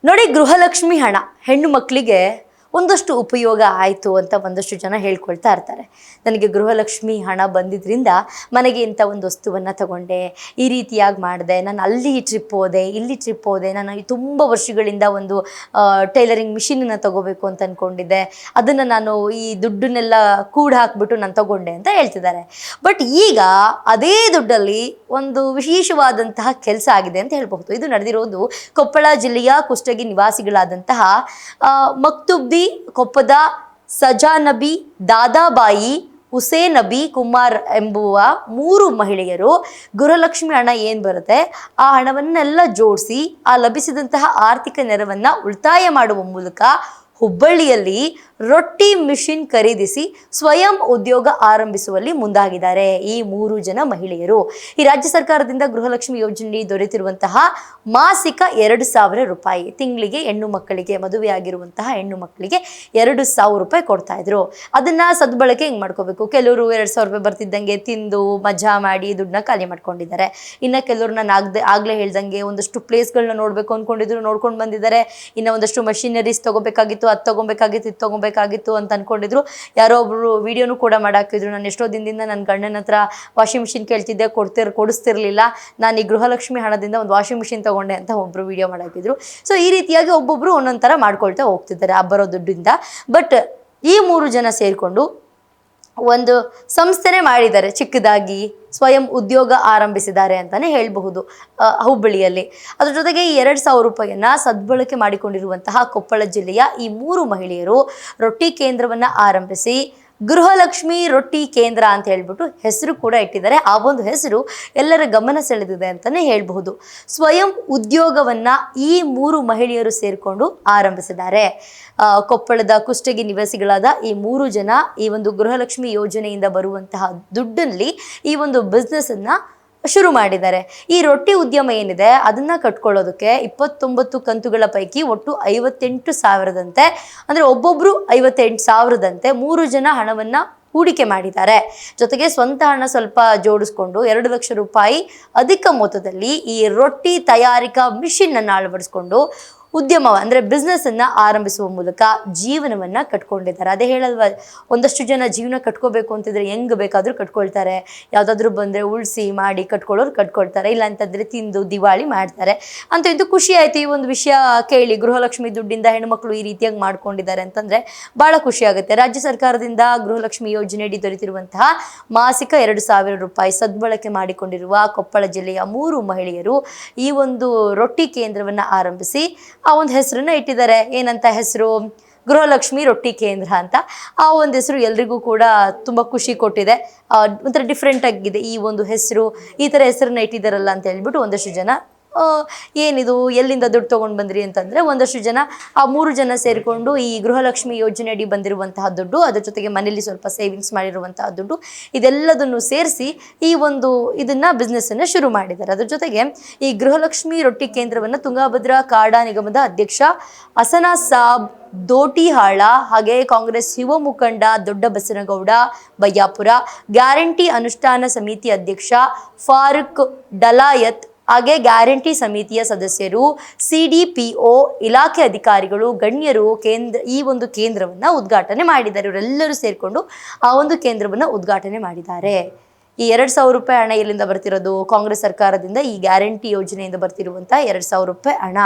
ನೋಡಿ, ಗೃಹಲಕ್ಷ್ಮಿ ಹಣ ಹೆಣ್ಣು ಮಕ್ಕಳಿಗೆ ಒಂದಷ್ಟು ಉಪಯೋಗ ಆಯಿತು ಅಂತ ಒಂದಷ್ಟು ಜನ ಹೇಳ್ಕೊಳ್ತಾ ಇರ್ತಾರೆ. ನನಗೆ ಗೃಹಲಕ್ಷ್ಮಿ ಹಣ ಬಂದಿದ್ದರಿಂದ ಮನೆಗೆ ಇಂಥ ಒಂದು ವಸ್ತುವನ್ನು ತಗೊಂಡೆ, ಈ ರೀತಿಯಾಗಿ ಮಾಡಿದೆ, ನಾನು ಅಲ್ಲಿ ಟ್ರಿಪ್ ಹೋದೆ, ಇಲ್ಲಿ ಟ್ರಿಪ್ ಹೋದೆ, ನಾನು ತುಂಬ ವರ್ಷಗಳಿಂದ ಒಂದು ಟೈಲರಿಂಗ್ ಮಿಷಿನನ್ನು ತಗೋಬೇಕು ಅಂತ ಅಂದ್ಕೊಂಡಿದ್ದೆ, ಅದನ್ನು ನಾನು ಈ ದುಡ್ಡನ್ನೆಲ್ಲ ಕೂಡಿ ಹಾಕ್ಬಿಟ್ಟು ನಾನು ತಗೊಂಡೆ ಅಂತ ಹೇಳ್ತಿದ್ದಾರೆ. ಬಟ್ ಈಗ ಅದೇ ದುಡ್ಡಲ್ಲಿ ಒಂದು ವಿಶೇಷವಾದಂತಹ ಕೆಲಸ ಆಗಿದೆ ಅಂತ ಹೇಳ್ಬಹುದು. ಇದು ನಡೆದಿರೋದು ಕೊಪ್ಪಳ ಜಿಲ್ಲೆಯ ಕುಷ್ಟಗಿ ನಿವಾಸಿಗಳಾದಂತಹ ಮಕ್ತುಬ್ದಿ ಕೊಪ್ಪದ ಸಜಾನಬಿ, ದಾದಾಬಾಯಿ, ಹುಸೇನಬಿ ಕುಮಾರ್ ಎಂಬುವ 3 ಮಹಿಳೆಯರು ಗೃಹಲಕ್ಷ್ಮಿ ಹಣ ಏನು ಬರುತ್ತೆ ಆ ಹಣವನ್ನೆಲ್ಲ ಜೋಡಿಸಿ ಆ ಲಭಿಸಿದಂತಹ ಆರ್ಥಿಕ ನೆರವನ್ನು ಉಳಿತಾಯ ಮಾಡುವ ಮೂಲಕ ಹುಬ್ಬಳ್ಳಿಯಲ್ಲಿ ರೊಟ್ಟಿ ಮಿಷಿನ್ ಖರೀದಿಸಿ ಸ್ವಯಂ ಉದ್ಯೋಗ ಆರಂಭಿಸುವಲ್ಲಿ ಮುಂದಾಗಿದ್ದಾರೆ ಈ 3 ಜನ ಮಹಿಳೆಯರು. ಈ ರಾಜ್ಯ ಸರ್ಕಾರದಿಂದ ಗೃಹಲಕ್ಷ್ಮಿ ಯೋಜನೆ ದೊರೆತಿರುವಂತಹ ಮಾಸಿಕ 2,000 ರೂಪಾಯಿ, ತಿಂಗಳಿಗೆ ಹೆಣ್ಣು ಮಕ್ಕಳಿಗೆ, ಮದುವೆಯಾಗಿರುವಂತಹ ಹೆಣ್ಣು ಮಕ್ಕಳಿಗೆ 2,000 ರೂಪಾಯಿ ಕೊಡ್ತಾ ಇದ್ರು. ಅದನ್ನ ಸದ್ಬಳಕೆ ಹೆಂಗ್ ಮಾಡ್ಕೋಬೇಕು? ಕೆಲವರು 2,000 ರೂಪಾಯಿ ಬರ್ತಿದ್ದಂಗೆ ತಿಂದು ಮಜಾ ಮಾಡಿ ದುಡ್ಡನ್ನ ಖಾಲಿ ಮಾಡ್ಕೊಂಡಿದ್ದಾರೆ. ಇನ್ನು ಕೆಲವರು ನಾನು ಆಗ್ಲೇ ಹೇಳ್ದಂಗೆ ಒಂದಷ್ಟು ಪ್ಲೇಸ್ಗಳನ್ನ ನೋಡ್ಬೇಕು ಅನ್ಕೊಂಡಿದ್ರು, ನೋಡ್ಕೊಂಡು ಬಂದಿದ್ದಾರೆ. ಇನ್ನು ಒಂದಷ್ಟು ಮಷಿನರೀಸ್ ತಗೋಬೇಕಾಗಿತ್ತು, ಅದು ತಗೊಬೇಕಾಗಿತ್ತು, ಇದು ತಗೊಬೇಕಾಗಿತ್ತು ಅಂತ ಅನ್ಕೊಂಡಿದ್ರು. ಯಾರೋ ಒಬ್ರು ವಿಡಿಯೋನು ಕೂಡ ಮಾಡಾಕಿದ್ರು, ನಾನು ಎಷ್ಟೋ ದಿನದಿಂದ ನನ್ನ ಗಂಡನ ಹತ್ರ ವಾಷಿಂಗ್ ಮಿಷಿನ್ ಕೇಳ್ತಿದ್ದೆ, ಕೊಡಿಸ್ತಿರ್ಲಿಲ್ಲ, ನಾನು ಈ ಗೃಹಲಕ್ಷ್ಮಿ ಹಣದಿಂದ ಒಂದು ವಾಷಿಂಗ್ ಮಿಷಿನ್ ತಗೊಂಡೆ ಅಂತ ಒಬ್ರು ವಿಡಿಯೋ ಮಾಡಾಕಿದ್ರು. ಸೊ ಈ ರೀತಿಯಾಗಿ ಒಬ್ಬೊಬ್ರು ಒಂದೊಂದು ಥರ ಮಾಡ್ಕೊಳ್ತಾ ಹೋಗ್ತಿದ್ದಾರೆ ಆ ಬರೋ ದುಡ್ಡಿಂದ. ಬಟ್ ಈ 3 ಜನ ಸೇರಿಕೊಂಡು ಒಂದು ಸಂಸ್ಥೆನೇ ಮಾಡಿದ್ದಾರೆ, ಚಿಕ್ಕದಾಗಿ ಸ್ವಯಂ ಉದ್ಯೋಗ ಆರಂಭಿಸಿದ್ದಾರೆ ಅಂತಲೇ ಹೇಳಬಹುದು ಹುಬ್ಬಳ್ಳಿಯಲ್ಲಿ. ಅದ್ರ ಜೊತೆಗೆ ಈ 2,000 ರೂಪಾಯಿಯನ್ನು ಸದ್ಬಳಕೆ ಮಾಡಿಕೊಂಡಿರುವಂತಹ ಕೊಪ್ಪಳ ಜಿಲ್ಲೆಯ ಈ 3 ಮಹಿಳೆಯರು ರೊಟ್ಟಿ ಕೇಂದ್ರವನ್ನು ಆರಂಭಿಸಿ ಗೃಹಲಕ್ಷ್ಮಿ ರೊಟ್ಟಿ ಕೇಂದ್ರ ಅಂತ ಹೇಳ್ಬಿಟ್ಟು ಹೆಸರು ಕೂಡ ಇಟ್ಟಿದ್ದಾರೆ. ಆ ಒಂದು ಹೆಸರು ಎಲ್ಲರ ಗಮನ ಸೆಳೆದಿದೆ ಅಂತಲೇ ಹೇಳಬಹುದು. ಸ್ವಯಂ ಉದ್ಯೋಗವನ್ನು ಈ 3 ಮಹಿಳೆಯರು ಸೇರಿಕೊಂಡು ಆರಂಭಿಸಿದ್ದಾರೆ. ಕೊಪ್ಪಳದ ಕುಷ್ಟಗಿ ನಿವಾಸಿಗಳಾದ ಈ 3 ಜನ ಈ ಒಂದು ಗೃಹಲಕ್ಷ್ಮಿ ಯೋಜನೆಯಿಂದ ಬರುವಂತಹ ದುಡ್ಡಲ್ಲಿ ಈ ಒಂದು ಬಿಸ್ನೆಸ್ಸನ್ನು ಶುರು ಮಾಡಿದ್ದಾರೆ. ಈ ರೊಟ್ಟಿ ಉದ್ಯಮ ಏನಿದೆ ಅದನ್ನ ಕಟ್ಕೊಳ್ಳೋದಕ್ಕೆ 29 ಕಂತುಗಳ ಪೈಕಿ ಒಟ್ಟು 58,000ದಂತೆ, ಅಂದರೆ ಒಬ್ಬೊಬ್ರು 58,000ದಂತೆ 3 ಜನ ಹಣವನ್ನ ಹೂಡಿಕೆ ಮಾಡಿದ್ದಾರೆ. ಜೊತೆಗೆ ಸ್ವಂತ ಹಣ ಸ್ವಲ್ಪ ಜೋಡಿಸ್ಕೊಂಡು 2 ಲಕ್ಷ ರೂಪಾಯಿ ಅಧಿಕ ಮೊತ್ತದಲ್ಲಿ ಈ ರೊಟ್ಟಿ ತಯಾರಿಕಾ ಮಿಷಿನ್ ಅನ್ನು ಅಳವಡಿಸ್ಕೊಂಡು ಉದ್ಯಮ ಅಂದರೆ ಬಿಸ್ನೆಸ್ಸನ್ನು ಆರಂಭಿಸುವ ಮೂಲಕ ಜೀವನವನ್ನು ಕಟ್ಕೊಂಡಿದ್ದಾರೆ. ಅದೇ ಹೇಳಲ್ವ, ಒಂದಷ್ಟು ಜನ ಜೀವನ ಕಟ್ಕೋಬೇಕು ಅಂತಿದ್ರೆ ಹೆಂಗೆ ಬೇಕಾದರೂ ಕಟ್ಕೊಳ್ತಾರೆ. ಯಾವುದಾದ್ರೂ ಬಂದರೆ ಉಳಿಸಿ ಮಾಡಿ ಕಟ್ಕೊಳ್ಳೋರು ಕಟ್ಕೊಳ್ತಾರೆ, ಇಲ್ಲ ಅಂತಂದರೆ ತಿಂದು ದಿವಾಳಿ ಮಾಡ್ತಾರೆ ಅಂತ. ಇದು ಖುಷಿ ಆಯಿತು ಈ ಒಂದು ವಿಷಯ ಕೇಳಿ. ಗೃಹಲಕ್ಷ್ಮಿ ದುಡ್ಡಿಂದ ಹೆಣ್ಮಕ್ಳು ಈ ರೀತಿಯಾಗಿ ಮಾಡ್ಕೊಂಡಿದ್ದಾರೆ ಅಂತಂದರೆ ಭಾಳ ಖುಷಿ ಆಗುತ್ತೆ. ರಾಜ್ಯ ಸರ್ಕಾರದಿಂದ ಗೃಹಲಕ್ಷ್ಮಿ ಯೋಜನೆಯಡಿ ದೊರೆತಿರುವಂತಹ ಮಾಸಿಕ 2,000 ರೂಪಾಯಿ ಸದ್ಬಳಕೆ ಮಾಡಿಕೊಂಡಿರುವ ಕೊಪ್ಪಳ ಜಿಲ್ಲೆಯ 3 ಮಹಿಳೆಯರು ಈ ಒಂದು ರೊಟ್ಟಿ ಕೇಂದ್ರವನ್ನು ಆರಂಭಿಸಿ ಆ ಒಂದು ಹೆಸರನ್ನ ಇಟ್ಟಿದ್ದಾರೆ. ಏನಂತ ಹೆಸರು? ಗೃಹಲಕ್ಷ್ಮಿ ರೊಟ್ಟಿ ಕೇಂದ್ರ ಅಂತ. ಆ ಒಂದು ಹೆಸರು ಎಲ್ರಿಗೂ ಕೂಡ ತುಂಬ ಖುಷಿ ಕೊಟ್ಟಿದೆ. ಒಂಥರ ಡಿಫ್ರೆಂಟ್ ಆಗಿದೆ ಈ ಒಂದು ಹೆಸರು. ಈ ಥರ ಹೆಸರನ್ನ ಇಟ್ಟಿದ್ದಾರಲ್ಲ ಅಂತ ಹೇಳ್ಬಿಟ್ಟು ಒಂದಷ್ಟು ಜನ ಏನಿದು, ಎಲ್ಲಿಂದ ದುಡ್ಡು ತೊಗೊಂಡು ಬಂದ್ರಿ ಅಂತಂದರೆ ಒಂದಷ್ಟು ಜನ ಆ 3 ಜನ ಸೇರಿಕೊಂಡು ಈ ಗೃಹಲಕ್ಷ್ಮಿ ಯೋಜನೆಯಡಿ ಬಂದಿರುವಂತಹ ದುಡ್ಡು, ಅದ್ರ ಜೊತೆಗೆ ಮನೇಲಿ ಸ್ವಲ್ಪ ಸೇವಿಂಗ್ಸ್ ಮಾಡಿರುವಂತಹ ದುಡ್ಡು, ಇದೆಲ್ಲದನ್ನು ಸೇರಿಸಿ ಈ ಒಂದು ಇದನ್ನು ಬಿಸ್ನೆಸ್ಸನ್ನು ಶುರು ಮಾಡಿದ್ದಾರೆ. ಅದ್ರ ಜೊತೆಗೆ ಈ ಗೃಹಲಕ್ಷ್ಮಿ ರೊಟ್ಟಿ ಕೇಂದ್ರವನ್ನು ತುಂಗಭದ್ರಾ ಕಾಡಾ ನಿಗಮದ ಅಧ್ಯಕ್ಷ ಹಸನಾ ಸಾಬ್ ದೋಟಿಹಾಳ, ಹಾಗೆ ಕಾಂಗ್ರೆಸ್ ಯುವ ಮುಖಂಡ ದೊಡ್ಡ ಬಸನಗೌಡ ಬಯ್ಯಾಪುರ, ಗ್ಯಾರಂಟಿ ಅನುಷ್ಠಾನ ಸಮಿತಿ ಅಧ್ಯಕ್ಷ ಫಾರೂಕ್ ಡಲಾಯತ್, ಹಾಗೆ ಗ್ಯಾರಂಟಿ ಸಮಿತಿಯ ಸದಸ್ಯರು, CDPO ಇಲಾಖೆ ಅಧಿಕಾರಿಗಳು, ಗಣ್ಯರು ಈ ಒಂದು ಕೇಂದ್ರವನ್ನು ಉದ್ಘಾಟನೆ ಮಾಡಿದ್ದಾರೆ. ಇವರೆಲ್ಲರೂ ಸೇರಿಕೊಂಡು ಆ ಒಂದು ಕೇಂದ್ರವನ್ನು ಉದ್ಘಾಟನೆ ಮಾಡಿದ್ದಾರೆ. ಈ 2,000 ರೂಪಾಯಿ ಹಣ ಎಲ್ಲಿಂದ ಬರ್ತಿರೋದು? ಕಾಂಗ್ರೆಸ್ ಸರ್ಕಾರದಿಂದ ಈ ಗ್ಯಾರಂಟಿ ಯೋಜನೆಯಿಂದ ಬರ್ತಿರುವಂಥ 2,000 ರೂಪಾಯಿ ಹಣ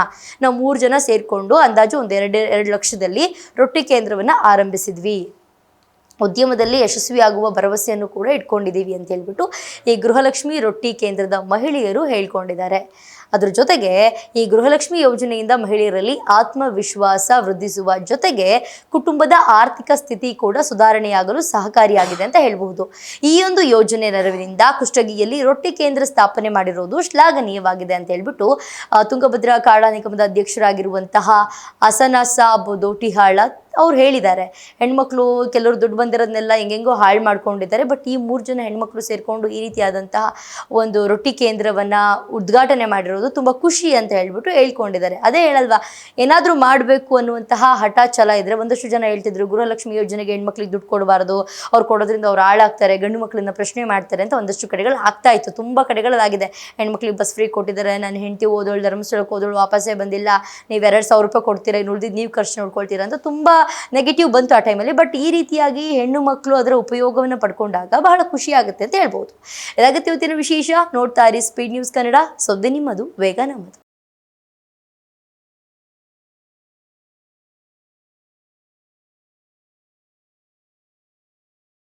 ನಾವು 3 ಜನ ಸೇರಿಕೊಂಡು ಅಂದಾಜು ಒಂದು 2 ಲಕ್ಷದಲ್ಲಿ ರೊಟ್ಟಿ ಕೇಂದ್ರವನ್ನು ಆರಂಭಿಸಿದ್ವಿ, ಉದ್ಯಮದಲ್ಲಿ ಯಶಸ್ವಿಯಾಗುವ ಭರವಸೆಯನ್ನು ಕೂಡ ಇಟ್ಕೊಂಡಿದ್ದೀವಿ ಅಂತ ಹೇಳ್ಬಿಟ್ಟು ಈ ಗೃಹಲಕ್ಷ್ಮಿ ರೊಟ್ಟಿ ಕೇಂದ್ರದ ಮಹಿಳೆಯರು ಹೇಳ್ಕೊಂಡಿದ್ದಾರೆ. ಅದ್ರ ಜೊತೆಗೆ ಈ ಗೃಹಲಕ್ಷ್ಮಿ ಯೋಜನೆಯಿಂದ ಮಹಿಳೆಯರಲ್ಲಿ ಆತ್ಮವಿಶ್ವಾಸ ವೃದ್ಧಿಸುವ ಜೊತೆಗೆ ಕುಟುಂಬದ ಆರ್ಥಿಕ ಸ್ಥಿತಿ ಕೂಡ ಸುಧಾರಣೆಯಾಗಲು ಸಹಕಾರಿಯಾಗಿದೆ ಅಂತ ಹೇಳ್ಬಹುದು. ಈ ಒಂದು ಯೋಜನೆ ನೆರವಿನಿಂದ ಕುಷ್ಟಗಿಯಲ್ಲಿ ರೊಟ್ಟಿ ಕೇಂದ್ರ ಸ್ಥಾಪನೆ ಮಾಡಿರೋದು ಶ್ಲಾಘನೀಯವಾಗಿದೆ ಅಂತ ಹೇಳ್ಬಿಟ್ಟು ತುಂಗಭದ್ರಾ ಕಾಡಾ ನಿಗಮದ ಅಧ್ಯಕ್ಷರಾಗಿರುವಂತಹ ಹಸನಾ ಸಾಬ್ ದೋಟಿಹಾಳ ಅವ್ರು ಹೇಳಿದ್ದಾರೆ, ಹೆಣ್ಮಕ್ಳು ಕೆಲವರು ದುಡ್ಡು ಬಂದಿರೋದನ್ನೆಲ್ಲ ಹೆಂಗೆಂಗೋ ಹಾಳು ಮಾಡ್ಕೊಂಡಿದ್ದಾರೆ. ಬಟ್ ಈ 3 ಜನ ಹೆಣ್ಮಕ್ಳು ಸೇರಿಕೊಂಡು ಈ ರೀತಿಯಾದಂತಹ ಒಂದು ರೊಟ್ಟಿ ಕೇಂದ್ರವನ್ನು ಉದ್ಘಾಟನೆ ಮಾಡಿರೋದು ತುಂಬ ಖುಷಿ ಅಂತ ಹೇಳ್ಬಿಟ್ಟು ಹೇಳ್ಕೊಂಡಿದ್ದಾರೆ. ಅದೇ ಹೇಳಲ್ವಾ, ಏನಾದರೂ ಮಾಡಬೇಕು ಅನ್ನುವಂತಹ ಹಠ ಛಲ ಇದ್ದರೆ, ಒಂದಷ್ಟು ಜನ ಹೇಳ್ತಿದ್ರು ಗೃಹಲಕ್ಷ್ಮಿ ಯೋಜನೆಗೆ ಹೆಣ್ಮಕ್ಳಿಗೆ ದುಡ್ಡು ಕೊಡಬಾರ್ದು, ಅವ್ರು ಕೊಡೋದ್ರಿಂದ ಅವ್ರು ಹಾಳಾಗ್ತಾರೆ, ಗಂಡು ಮಕ್ಕಳನ್ನ ಪ್ರಶ್ನೆ ಮಾಡ್ತಾರೆ ಅಂತ ಒಂದಷ್ಟು ಕಡೆಗಳು ಆಗ್ತಾ ಇತ್ತು. ತುಂಬ ಕಡೆಗಳಾಗಿದೆ, ಹೆಣ್ಮಕ್ಳಿಗೆ ಬಸ್ ಫ್ರೀ ಕೊಟ್ಟಿದ್ದಾರೆ, ನನ್ನ ಹೆಂಡತಿ ಓದೋಳು ಧರ್ಮಸ್ಥಳಕ್ಕೆ ಓದೋಳು ವಾಪಸ್ಸೇ ಬಂದಿಲ್ಲ, ನೀವು 2,000 ರೂಪಾಯಿ ಕೊಡ್ತೀರಾ, ಇನ್ನು ಉಳಿದಿದ್ದು ನೀವು ಖರ್ಚು ನೋಡ್ಕೊಳ್ತೀರಾ ಅಂತ ತುಂಬ ನೆಗೆಟಿವ್ ಬಂತು ಆ ಟೈಮಲ್ಲಿ. ಬಟ್ ಈ ರೀತಿಯಾಗಿ ಹೆಣ್ಣು ಮಕ್ಕಳು ಅದರ ಉಪಯೋಗವನ್ನು ಪಡ್ಕೊಂಡಾಗ ಬಹಳ ಖುಷಿ ಆಗುತ್ತೆ ಅಂತ ಹೇಳ್ಬೋದು. ಇದಾಗುತ್ತೆ ಇವತ್ತಿನ ವಿಶೇಷ. ನೋಡ್ತಾ ಇರಿ ಸ್ಪೀಡ್ ನ್ಯೂಸ್ ಕನ್ನಡ, ಸೊದ್ದೆ ನಿಮ್ಮದು, ವೇಗ ನಮ್ಮದು.